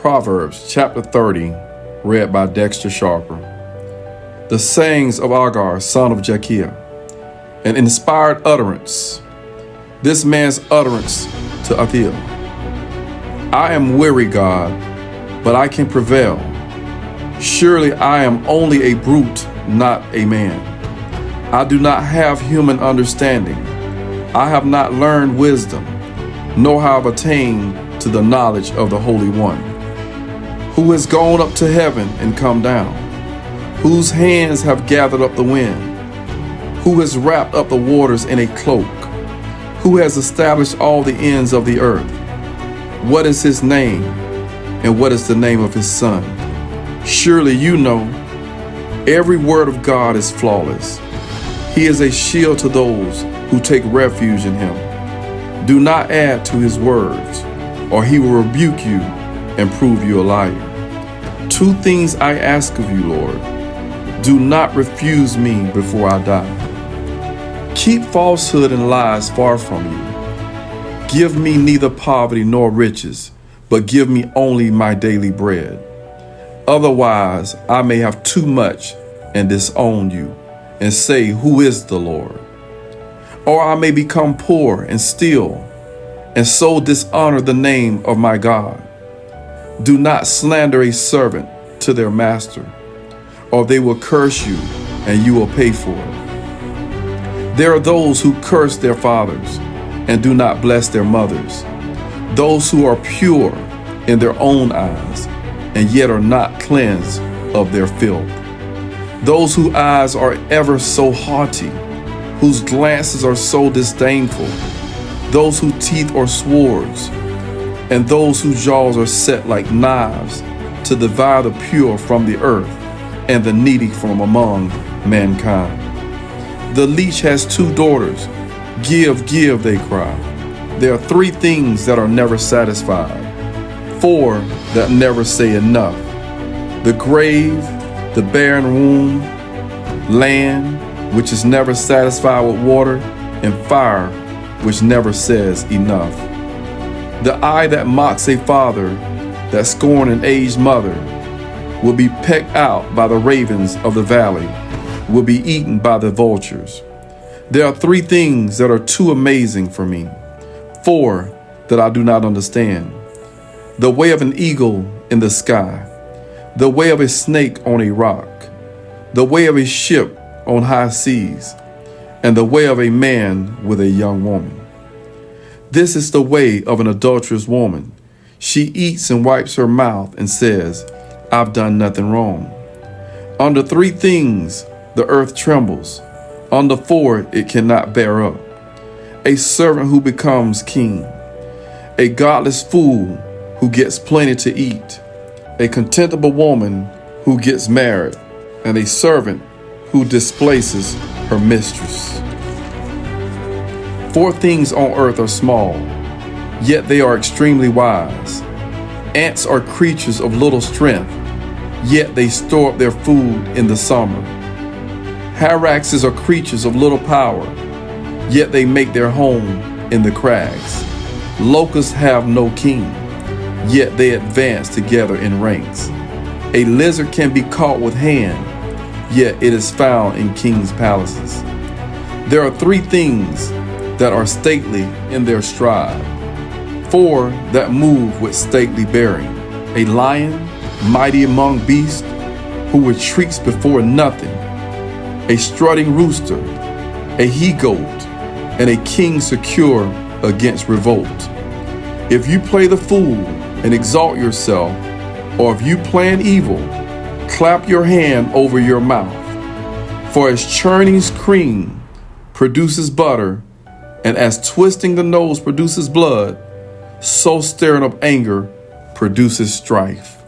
Proverbs chapter 30, read by Dexter Sharper. The sayings of Agur, son of Jakiah, an inspired utterance. This man's utterance to Athil. I am weary, God, but I can prevail. Surely I am only a brute, not a man. I do not have human understanding. I have not learned wisdom, nor have attained to the knowledge of the Holy One. Who has gone up to heaven and come down? Whose hands have gathered up the wind? Who has wrapped up the waters in a cloak? Who has established all the ends of the earth? What is his name, and what is the name of his son? Surely you know, every word of God is flawless. He is a shield to those who take refuge in him. Do not add to his words, or he will rebuke you and prove you a liar. Two things I ask of you, Lord. Do not refuse me before I die. Keep falsehood and lies far from you. Give me neither poverty nor riches, but give me only my daily bread. Otherwise, I may have too much and disown you and say, who is the Lord? Or I may become poor and steal and so dishonor the name of my God. Do not slander a servant to their master, or they will curse you and you will pay for it. There are those who curse their fathers and do not bless their mothers, those who are pure in their own eyes and yet are not cleansed of their filth. Those whose eyes are ever so haughty, whose glances are so disdainful, those whose teeth are swords, and those whose jaws are set like knives to devour the pure from the earth and the needy from among mankind. The leech has two daughters. Give, give, they cry. There are three things that are never satisfied, four that never say enough: the grave, the barren womb, land, which is never satisfied with water, and fire, which never says enough. The eye that mocks a father, that scorns an aged mother, will be pecked out by the ravens of the valley, will be eaten by the vultures. There are three things that are too amazing for me, four that I do not understand: the way of an eagle in the sky, the way of a snake on a rock, the way of a ship on high seas, and the way of a man with a young woman. This is the way of an adulterous woman. She eats and wipes her mouth and says, I've done nothing wrong. Under three things the earth trembles. Under four it cannot bear up: a servant who becomes king, a godless fool who gets plenty to eat, a contemptible woman who gets married, and a servant who displaces her mistress. Four things on earth are small, yet they are extremely wise. Ants are creatures of little strength, yet they store up their food in the summer. Hyraxes are creatures of little power, yet they make their home in the crags. Locusts have no king, yet they advance together in ranks. A lizard can be caught with hand, yet it is found in kings' palaces. There are three things that are stately in their stride, four that move with stately bearing: a lion, mighty among beasts, who retreats before nothing, a strutting rooster, a he-goat, and a king secure against revolt. If you play the fool and exalt yourself, or if you plan evil, clap your hand over your mouth. For as churning cream produces butter, and as twisting the nose produces blood, so stirring up anger produces strife.